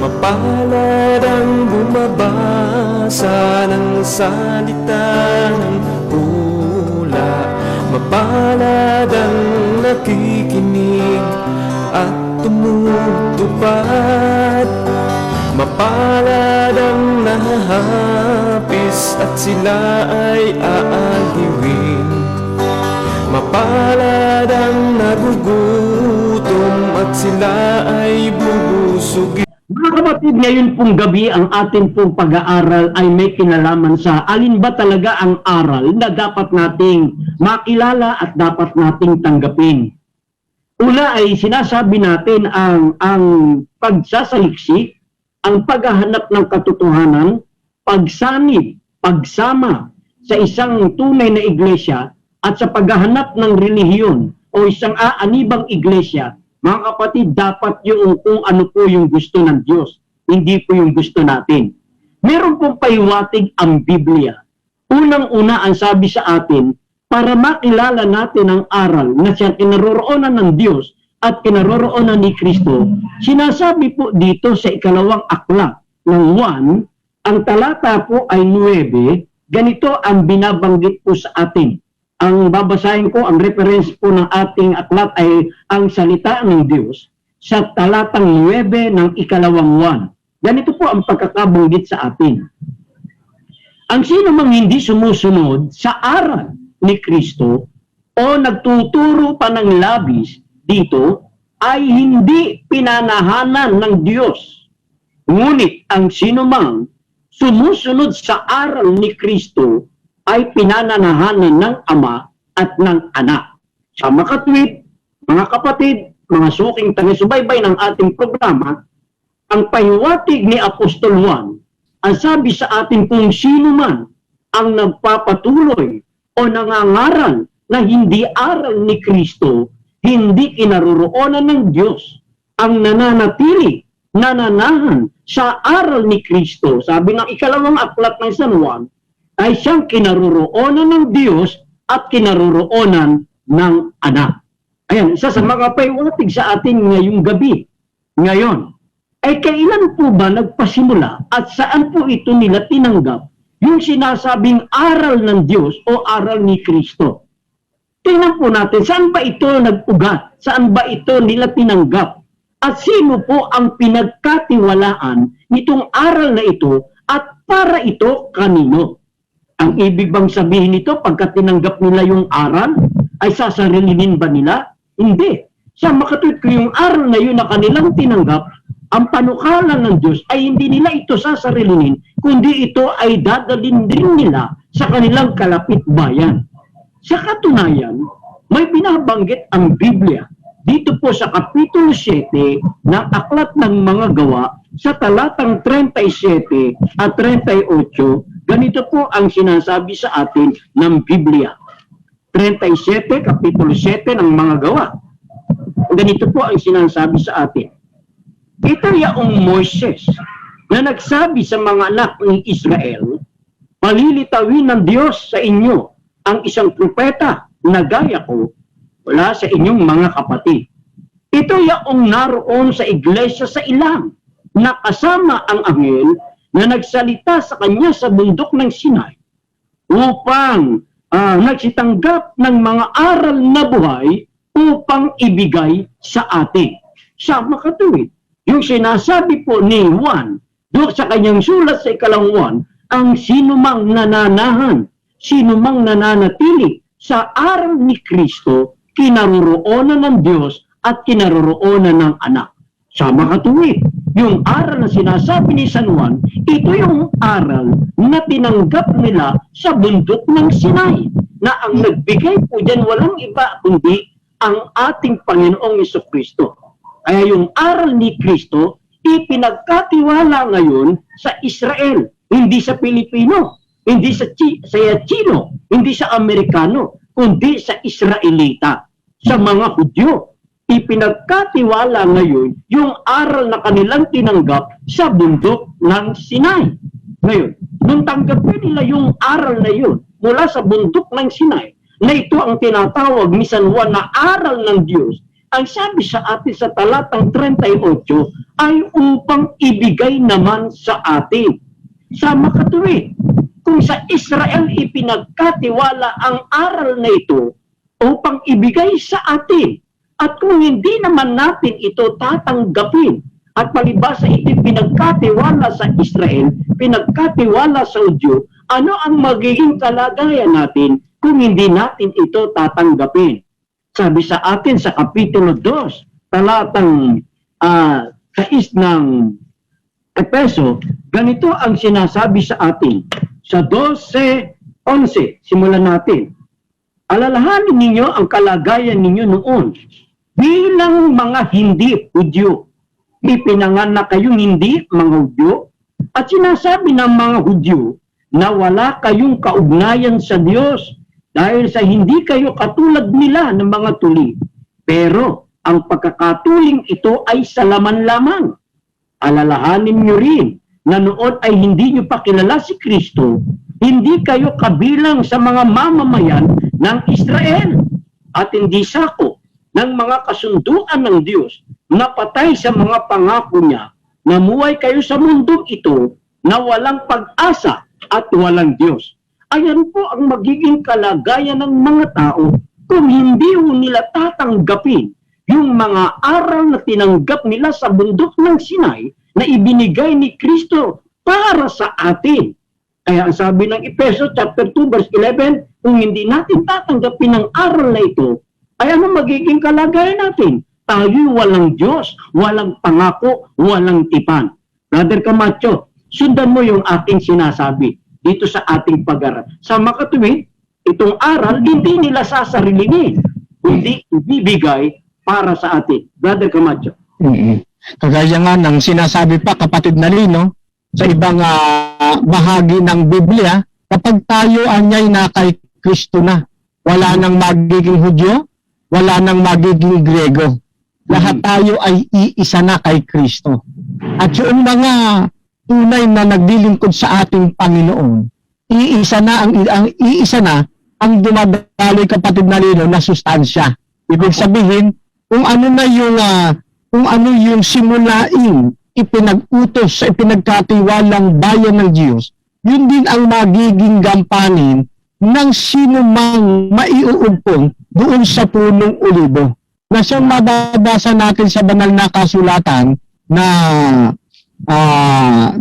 Mapalad ang bumabasa ng salita ng pula. Mapalad ang nakikinig at tumutupad. Mapalad ang nahahapis at sila ay aaliwin. Mapalad ang nagugutom at sila ay bubusugin. Mga kapatid, ngayon pong gabi ang ating pong pag-aaral ay may kinalaman sa alin ba talaga ang aral na dapat nating makilala at dapat nating tanggapin. Una ay sinasabi natin ang pagsasaliksik, ang paghahanap ng katotohanan, pagsanib, pagsama sa isang tunay na iglesia at sa paghahanap ng relihiyon o isang aanibang iglesia. Mga kapatid, dapat yung kung ano po yung gusto ng Diyos, hindi po yung gusto natin. Meron pong pahiwatig ang Biblia. Unang-una ang sabi sa atin, para makilala natin ang aral na siyang kinaroroonan ng Diyos at kinaroroonan ni Kristo, sinasabi po dito sa ikalawang aklat ng 1, ang talata po ay 9, ganito ang binabanggit po sa atin. Ang babasahin ko, ang reference po ng ating aklat ay ang salita ng Diyos sa talatang 9 ng ikalawang 1. Ganito po ang pagkakabanggit sa atin. Ang sino mang hindi sumusunod sa aral ni Kristo o nagtuturo pa ng labis dito ay hindi pinanahanan ng Diyos. Ngunit ang sino mang sumusunod sa aral ni Kristo ay pinananahanan ng Ama at ng Anak. Sa makatwid, mga kapatid, mga suking taga-subaybay ng ating programa, ang pahiwatig ni Apostol Juan, ang sabi sa atin kung sino man ang nagpapatuloy o nangangaral na hindi aral ni Kristo, hindi kinaroroonan ng Diyos. Ang nananatili, nananahan sa aral ni Kristo, sabi ng ikalawang aklat ng San Juan, ay siyang kinaroroonan ng Diyos at kinaroroonan ng Anak. Ayan, isa sa mga pahiwatig sa atin ngayong gabi. Ngayon, ay kailan po ba nagpasimula at saan po ito nila tinanggap yung sinasabing aral ng Diyos o aral ni Kristo? Tingnan po natin, saan ba ito nag-ugat? Saan ba ito nila tinanggap? At sino po ang pinagkatiwalaan nitong aral na ito at para ito kanino? Ang ibig bang sabihin nito, pagka tinanggap nila yung aral, ay sasarilinin ba nila? Hindi. Sa makatwid ko yung aral na yun na kanilang tinanggap, ang panukala ng Diyos ay hindi nila ito sasarilinin, kundi ito ay dadalhin din nila sa kanilang kalapit bayan. Sa katunayan, may binabanggit ang Biblia dito po sa Kapitulo 7 ng Aklat ng Mga Gawa sa talatang 37 at 38, ganito po ang sinasabi sa atin ng Biblia. 37, Kapitulo 7 ng Mga Gawa. Ganito po ang sinasabi sa atin. Ito yaong Moises na nagsabi sa mga anak ng Israel, palilitawin ng Diyos sa inyo ang isang propeta na gaya ko wala sa inyong mga kapatid. Ito yaong naroon sa iglesia sa ilang na kasama ang anghel na nagsalita sa kanya sa bundok ng Sinai upang nagsitanggap ng mga aral na buhay upang ibigay sa atin. Sa makatuwid, yung sinasabi po ni Juan doon sa kanyang sulat sa ikalawang 1, ang sinumang nananahan, sinumang nananatili sa aral ni Kristo, kinaroroonan ng Diyos at kinaroroonan ng Anak. Sa makatuwid, yung aral na sinasabi ni San Juan, ito yung aral na tinanggap nila sa bundok ng Sinai, na ang nagbigay po dyan walang iba kundi ang ating Panginoong Jesucristo. Kaya yung aral ni Kristo, ipinagkatiwala ngayon sa Israel, hindi sa Pilipino, hindi sa Chino, hindi sa Amerikano, kundi sa Israelita, sa mga Hudyo. Ipinagkatiwala ngayon yung aral na kanilang tinanggap sa bundok ng Sinai. Ngayon, nung tanggapin nila yung aral na yun mula sa bundok ng Sinai, na ito ang tinatawag ni San Juan na aral ng Diyos, ang sabi sa atin sa talatang 38 ay upang ibigay naman sa atin. Sa makatuwid, kung sa Israel ipinagkatiwala ang aral na ito upang ibigay sa atin, at kung hindi naman natin ito tatanggapin, at palibasa ito pinagkatiwala sa Israel, pinagkatiwala sa Hudyo, ano ang magiging kalagayan natin kung hindi natin ito tatanggapin? Sabi sa atin sa Kapitulo 2, talatang 6 ng Epeso, ganito ang sinasabi sa atin. Sa 12:11, simulan natin. Alalahanin ninyo ang kalagayan ninyo noon bilang mga hindi Hudyo. Ipinanganak kayong hindi mga Hudyo, at sinasabi ng mga Hudyo na wala kayong kaugnayan sa Diyos dahil sa hindi kayo katulad nila ng mga tuli. Pero ang pagkakatuling ito ay sa laman lamang. Alalahanin nyo rin na noon ay hindi nyo pa kilala si Kristo, hindi kayo kabilang sa mga mamamayan ng Israel at hindi sako ng mga kasunduan ng Diyos na patay sa mga pangako niya. Namuhay kayo sa mundong ito na walang pag-asa at walang Diyos. Ayan po ang magiging kalagayan ng mga tao kung hindi nila tatanggapin yung mga aral na tinanggap nila sa bundok ng Sinai na ibinigay ni Kristo para sa atin. Kaya ang sabi ng Efeso chapter 2 verse 11, kung hindi natin tatanggapin ang aral na ito, ay ano magiging kalagayan natin? Tayo'y walang Diyos, walang pangako, walang tipan. Brother Camacho, sundan mo yung aking sinasabi dito sa ating pag-aral. Sa makatuwid, itong aral, hindi nila sasarilinin, kundi ibibigay para sa atin. Brother Camacho. Kagaya nga ng sinasabi pa, kapatid na Lino, sa ibang bahagi ng Biblia, kapag tayo anyay na kay Kristo na, wala nang magiging Hudyo, wala nang magiging Grego. Lahat tayo ay iisa na kay Kristo. At yung mga tunay na naglilingkod sa ating Panginoon, iisa na ang dumadaloy, kapatid na Lino, na sustansya. Ibig sabihin, kung ano yung simulaing ipinag-utos sa ipinagkatiwalang bayan ng Diyos, yun din ang magiging gampanin ng sino mang maiuugpong doon sa punong Olibo. Na siyang mababasa natin sa banal na kasulatan na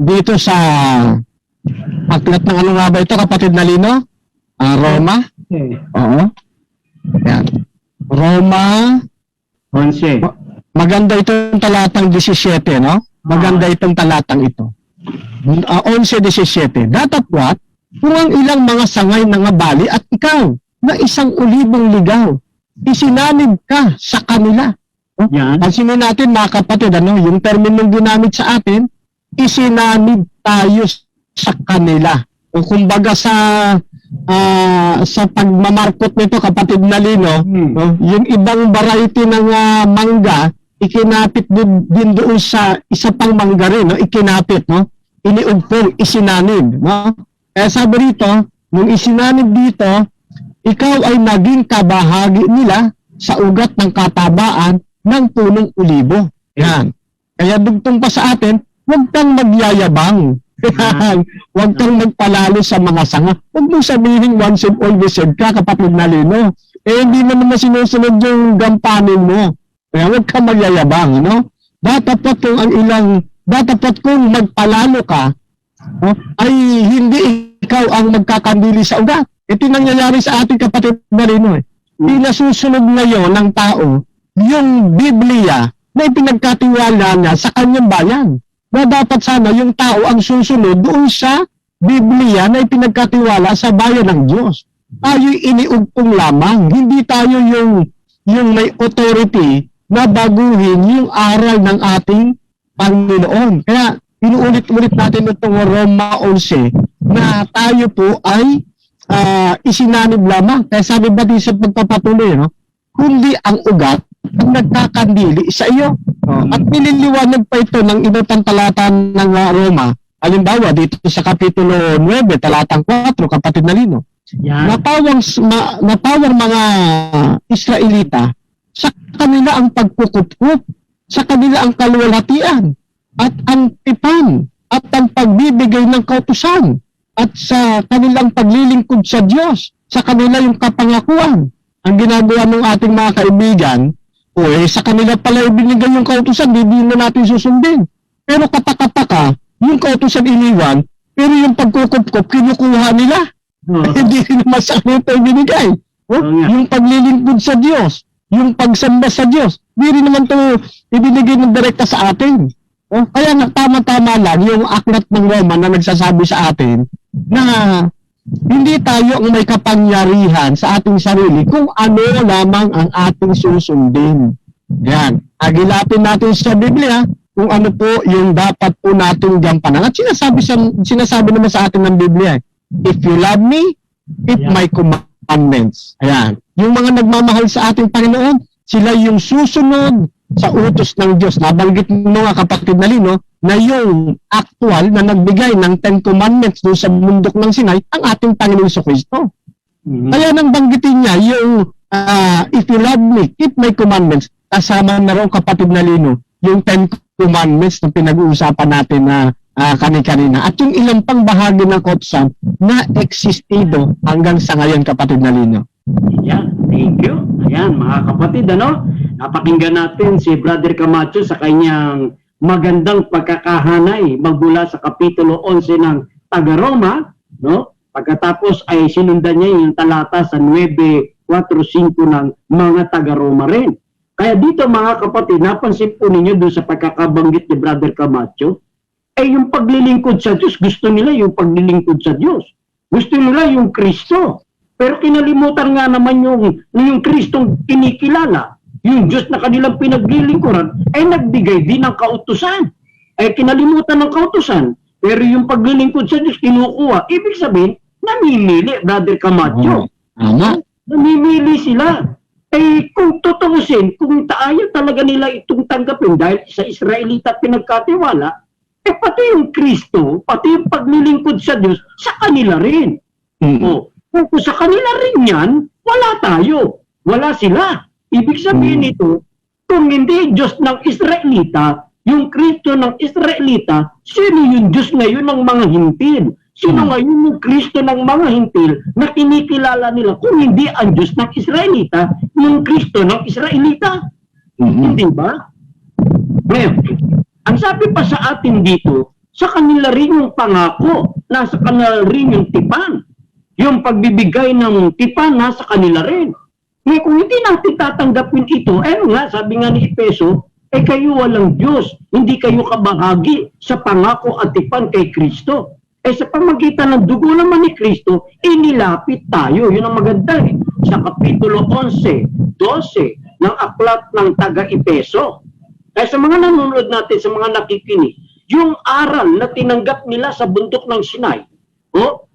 dito sa aklat ng ano nga ba ito, kapatid na Lino? Roma? Oo. Yan. Roma 11. Maganda itong talatang 17, no? Maganda itong talatang ito. 11:17. Datapwat, kung ang ilang mga sangay na nga bali at ikaw na isang ulibong ligaw, isinanib ka sa kanila. No? Yan. Pansinin natin mga kapatid, yung terminong ginamit sa atin, isinanib tayo sa kanila. O kumbaga sa pagmamarkot nito, kapatid na Lino, no? Yung ibang variety ng mangga, ikinapit din doon sa isa pang mangga rin, no? Ikinapit, no? Iniugpong, isinanib, no? Kaya sabi rito, nung isinanib dito, ikaw ay naging kabahagi nila sa ugat ng katabaan ng punong Olibo. Yan. Kaya dugtong pa sa atin, huwag kang magyayabang. Huwag kang magpalalo sa mga sanga. Huwag mong sabihin once and always said ka, kapatid na Lino. Hindi mo naman sinusunod yung gampanin mo. Kaya huwag kang magyayabang, no? Dapat kung magpalalo ka, no, ay hindi ikaw ang magkakandili sa ugat. Ito nangyayari sa ating kapatid na Lino. Pinasusunod ngayon ng tao yung Biblia na ipinagkatiwala niya sa kanyang bayan. Na dapat sana yung tao ang susunod doon sa Biblia na ipinagkatiwala sa bayan ng Diyos. Tayo'y iniugpong lamang. Hindi tayo yung may authority na baguhin yung aral ng ating Panginoon. Kaya inuulit-ulit natin itong Roma 11 na tayo po ay isinanib lamang. Kaya sabi ba din sa pagpapatuloy, no? Kundi ang ugat ang nagkakandili sa iyo. At nililiwanag pa ito ng iba't talata ng Roma. Halimbawa, dito sa Kapitulo 9, talatang 4, kapatid na Lino. Yan. Napawang mga Israelita sa kanila ang pagkukupkup, sa kanila ang kaluwalhatian, at ang tipan, at ang pagbibigay ng kautusan, at sa kanilang paglilingkod sa Diyos, sa kanila yung kapangakuan. Ang ginagawa ng ating mga kaibigan, sa kanila pala ibinigay yung kautusan, hindi na natin susundin. Pero kapaka-paka, yung kautusan iniwan, pero yung pagkukupkup, kinukuha nila. Hindi naman sa kanila ibinigay. Yung paglilingkod sa Diyos, yung pagsamba sa Diyos, hindi naman ito ibinigay ng direkta sa atin. Kaya nga, tama-tama lang yung aklat ng Roma na nagsasabi sa atin na hindi tayo ang may kapangyarihan sa ating sarili kung ano lamang ang ating susundin. Yan. Agilapin natin sa Biblia kung ano po yung dapat po nating gampanan. At sinasabi naman sa atin ng Biblia, if you love me, keep my commandments. Ayan. Yung mga nagmamahal sa ating Panginoon, sila yung susunod sa utos ng Diyos. Nabanggit mo nga kapatid na Lino, na yung actual na nagbigay ng 10 Commandments doon sa bundok ng Sinai, ang ating Panginoon Jesucristo. Kaya nang banggitin niya yung if you love me, keep my commandments, kasama na raw kapatid na Lino, yung 10 Commandments na pinag-uusapan natin na kani-kanina. At yung ilang pang bahagi ng kautusan na existido hanggang sa ngayon kapatid na Lino. Ayan, thank you. Ayan, mga kapatid, napakinggan natin si Brother Camacho sa kanyang magandang pagkakahanay magmula sa Kapitulo 11 ng Taga-Roma, no? Pagkatapos ay sinundan niya yung talata sa 9:4-5 ng mga Taga-Roma rin. Kaya dito mga kapatid, napansin po ninyo doon sa pagkakabanggit ni Brother Camacho, yung paglilingkod sa Diyos, gusto nila yung paglilingkod sa Diyos. Gusto nila yung Kristo. Pero kinalimutan nga naman yung Kristong kinikilala. Yung Diyos na kanilang pinaglilingkuran ay nagbigay din ng kautusan. Ay kinalimutan ng kautusan. Pero yung paglilingkod sa Diyos kinukuha. Ibig sabihin, namimili, Brother Camacho. Namimili sila. Kung tutuusin, kung ayaw talaga nila itong tanggapin dahil sa Israelita pinagkatiwala, pati yung Kristo, pati yung paglilingkod sa Diyos, sa kanila rin. Kung sa kanila rin yan, wala tayo. Wala sila. Ibig sabihin ito, kung hindi Diyos ng Israelita, yung Kristo ng Israelita, sino yung Diyos ngayon ng mga hintil? Sino ngayon yung Kristo ng mga hintil na kinikilala nila kung hindi ang Diyos ng Israelita, yung Kristo ng Israelita? Hindi ba? Ngayon, ang sabi pa sa atin dito, sa kanila rin yung pangako, nasa kanila rin yung tipan. Yung pagbibigay ng tipan, nasa kanila rin. Ngayon, kung hindi natin tatanggapin ito, sabi nga ni Efeso, kayo walang Diyos, hindi kayo kabahagi sa pangako at tipan kay Kristo. Sa pamagitan ng dugo naman ni Kristo, inilapit tayo. Yun ang maganda sa Kapitulo 11, 12 ng aklat ng taga-Efeso. Kaya sa mga nanonood natin, sa mga nakikinig, yung aral na tinanggap nila sa bundok ng Sinai,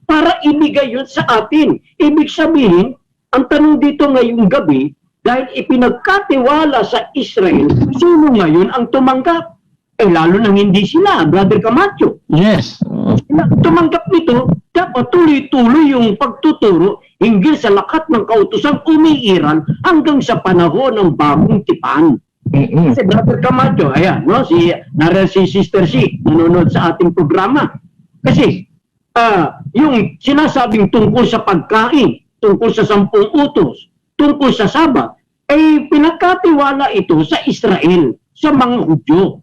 para ibigay yun sa atin. Ibig sabihin, ang tanong dito ngayong gabi, dahil ipinagkatiwala sa Israel, sino ngayon ang tumanggap? Lalo nang hindi sila, Brother Camacho. Yes. Tumanggap nito, dapat tuloy-tuloy yung pagtuturo hinggil sa lakat ng kautusang umiiral hanggang sa panahon ng bagong tipan. Kasi Brother Camacho, ayan, si Sister C, nanonood sa ating programa. Kasi, yung sinasabing tungkol sa pagkain, tungkol sa 10 utos, tungkol sa Sabat, pinagkatiwala ito sa Israel, sa mga Hudyo.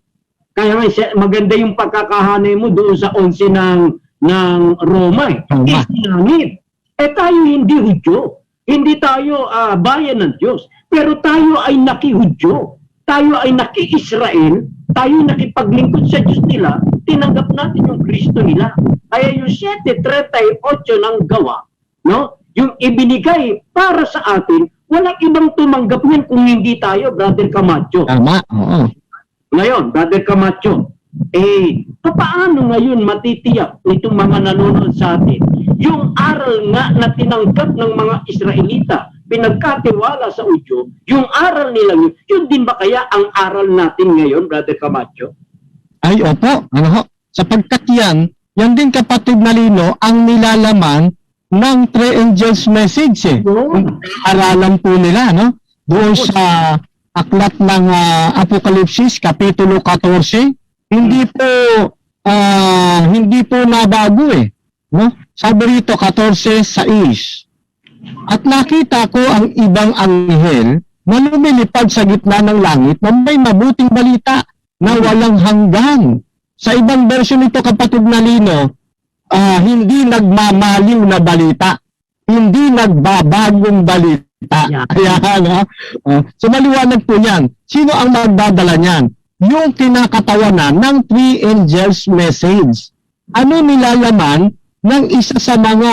Kaya maganda yung pagkakahanay mo doon sa 11 ng Roma. Isinangit. Tayo hindi Hudyo. Hindi tayo bayan ng Diyos. Pero tayo ay naki-Hudyo. Tayo ay naki-Israel. Tayo nakipaglingkod sa Diyos nila. Tinanggap natin yung Kristo nila. Kaya yung 7:38 ng gawa, yung ibinigay para sa atin, walang ibang tumanggap niyan kung hindi tayo, Brother Camacho. Tama, oo. Ngayon, Brother Camacho, paano ngayon matitiyak itong mga nanonood sa atin? Yung aral nga na tinanggap ng mga Israelita, pinagkatiwala sa Hudyo, yung aral nila yun din ba kaya ang aral natin ngayon, Brother Camacho? Ay, opo. Sapagkat yan din kapatid na Lino, ang nilalaman ng 3 angels message. Aralan po nila, doon sa aklat ng Apokalipsis, Kapitulo 14, hindi po nabago eh. No? Sabi rito, 14:6. At nakita ko ang ibang anghel na lumilipad sa gitna ng langit na may mabuting balita na walang hanggan. Sa ibang version nito, kapatid na Lino, hindi nagmamaliw na balita. Hindi nagbabagong balita. Yeah. Ayan, ha? So maliwanag po yan. Sino ang magdadala niyan? Yung kinakatawanan ng three angels message. Ano nilalaman ng isa sa mga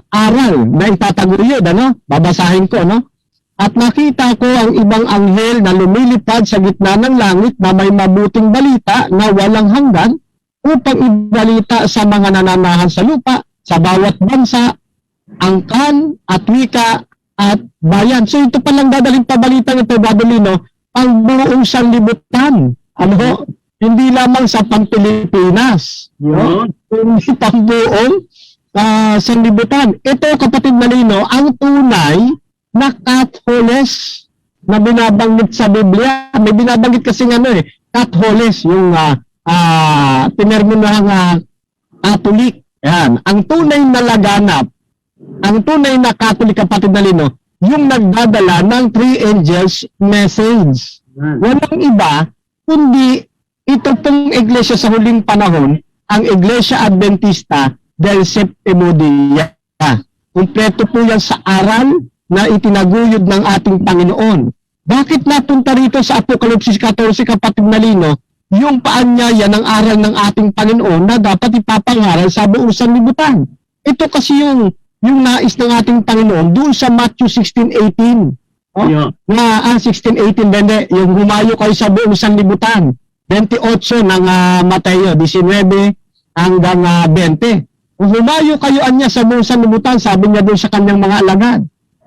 aral na itataguyod, ano? Babasahin ko, no? At nakita ko ang ibang anghel na lumilipad sa gitna ng langit na may mabuting balita na walang hanggan upang ibalita sa mga nananahan sa lupa, sa bawat bansa, angkan at wika at bayan. So ito palang dadaling pabalita ng Pabadolino, ang buong sanlibutan. Ano? Hindi lamang sa pang-Pilipinas. No? Hindi pang buong sanlibutan. Ito, kapatid na Lino, ang tunay na Catholes na binabanggit sa Biblia. May binabanggit kasi Catholes, yung tinerminahang Catholic. Yan. Ang tunay na laganap, ang tunay na Catholic, kapatid na Lino, yung nagdadala ng three angels message. Walang iba, kundi ito pong iglesia sa huling panahon, ang Iglesia Adventista del Sétimo Día. Kumpleto po yan sa aral na itinaguyod ng ating Panginoon. Bakit napunta rito sa Apokalipsis 14, kapatid na Lino, yung paanyaya ng aral ng ating Panginoon na dapat ipapangaral sa buong sanlibutan? Ito kasi yung nais ng ating Panginoon doon sa Matthew 16:18. Yeah. 16:18, yung humayo kayo sa buong sanlibutan. 28 ng Mateo 19 hanggang 20. Kung humayo kayo anya sa buong sanlibutan, sabi niya doon sa kanyang mga alagad,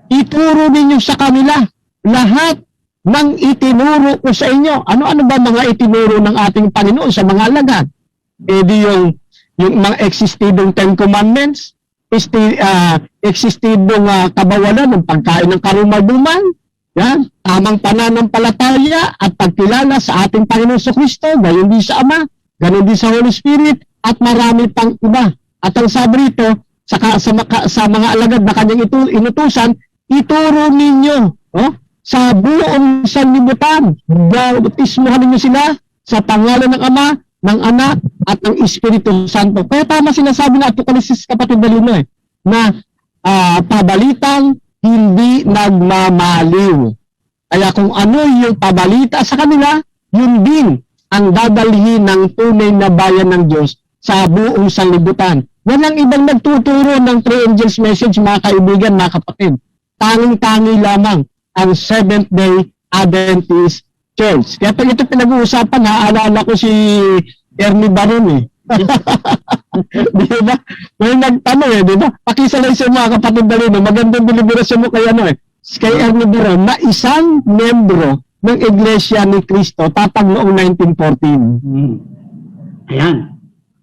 ituro ninyo sa kanila lahat ng itinuro ko sa inyo. Ano-ano ba mga itinuro ng ating Panginoon sa mga alagad? Di yung mga existidong Ten Commandments, existidong kabawalan ng pagkain ng karumal-dumal, yan, tamang pananampalataya at pagkilala sa ating Panginoon sa Kristo, gayon din sa Ama, gayon din sa Holy Spirit, at marami pang iba. At ang sabi rito, sa mga alagad na kanyang inutusan, ituro ninyo sa buong sanlibutan. Bautismuhan ninyo sila sa pangalan ng Ama, ng Anak, at ng Espiritu Santo. Kaya tama sinasabi na Apokalipsis, kapatid na Lino, na pabalitang hindi nagmamaliw. Kaya kung ano yung pabalita sa kanila, yun din ang dadalhin ng tunay na bayan ng Diyos sa buong sanlibutan. Walang ibang nagtuturo ng three angels message, mga kaibigan, mga kapatid. Tanging-tangi lamang ang Seventh-day Adventist Church. Kaya pag ito pinag-uusapan, naalala ko si Ernie Baron di ba? May nagtanong di ba? Pakisalay sa mga kapatid na Lino, magandang deliberasyon mo kay kay Ernie Baron na isang membro ng Iglesia ni Cristo tatag noong 1914. Ayan.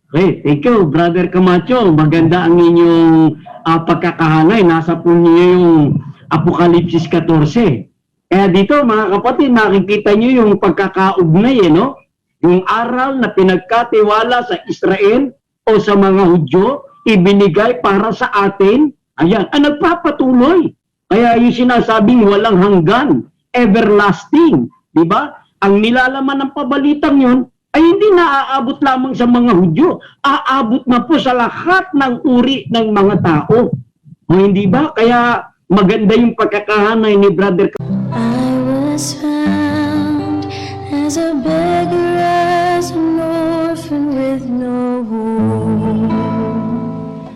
Okay, thank you, Brother Camacho. Maganda ang inyong pagkakahanay. Nasa po niyo yung Apokalipsis 14. Kaya dito, mga kapatid, nakikita niyo yung pagkakaugnay, no? Yung aral na pinagkatiwala sa Israel o sa mga Hudyo, ibinigay para sa atin. Ayan, ang nagpapatuloy. Kaya yung sinasabing walang hanggan, everlasting. Di ba? Ang nilalaman ng pabalitang yun, ay hindi naaabot lamang sa mga Hudyo. Aabot na po sa lahat ng uri ng mga tao. O hindi ba? Kaya maganda yung pagkakahanay ni Brother. I was found as a